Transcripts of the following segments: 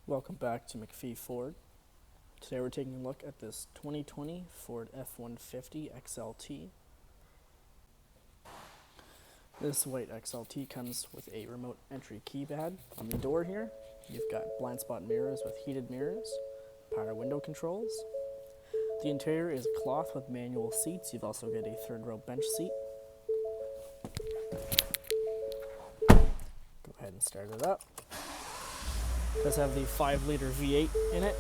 Welcome back to MacPhee Ford. Today we're taking a look at this 2020 Ford F-150 XLT. This white XLT comes with a remote entry keypad on the door here. You've got blind spot mirrors with heated mirrors, power window controls. The interior is cloth with manual seats. You've also got a third row bench seat. Go ahead and start it up. It does have the 5-liter V8 in it.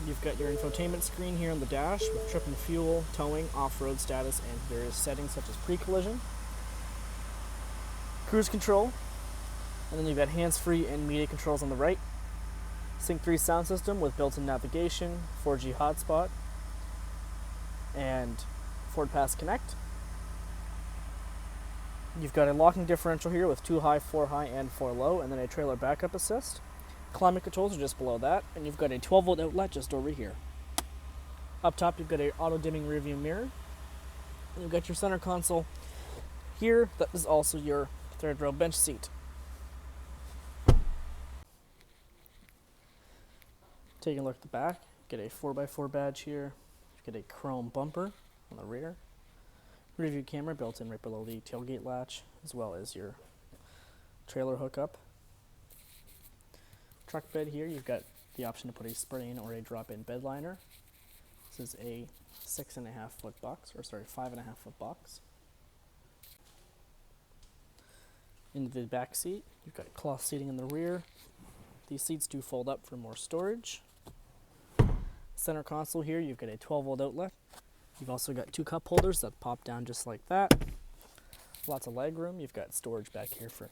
You've got your infotainment screen here on the dash with trip and fuel, towing, off-road status, and various settings such as pre-collision. Cruise control, and then you've got hands-free and media controls on the right. Sync 3 sound system with built-in navigation, 4G hotspot, and Ford Pass Connect. You've got a locking differential here with 2 high, 4 high, and 4 low, and then a trailer backup assist. Climate controls are just below that, and you've got a 12-volt outlet just over here. Up top, you've got a auto-dimming rearview mirror. And you've got your center console here. That is also your third row bench seat. Taking a look at the back, get a 4x4 badge here. Get a chrome bumper on the rear. Rear view camera built in right below the tailgate latch, as well as your trailer hookup. Truck bed here, you've got the option to put a spray-in or a drop-in bed liner. This is a 5.5 foot box. In the back seat, you've got cloth seating in the rear. These seats do fold up for more storage. Center console here, you've got a 12-volt outlet. You've also got 2 cup holders that pop down just like that. Lots of leg room. You've got storage back here for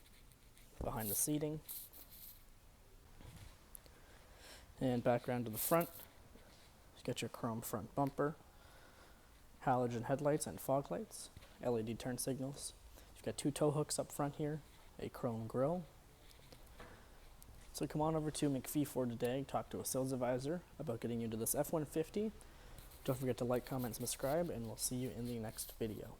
behind the seating. And back around to the front, you've got your chrome front bumper, halogen headlights and fog lights, LED turn signals. You've got 2 tow hooks up front here, a chrome grille. So come on over to MacPhee Ford today, talk to a sales advisor about getting you into this F-150. Don't forget to like, comment, and subscribe, and we'll see you in the next video.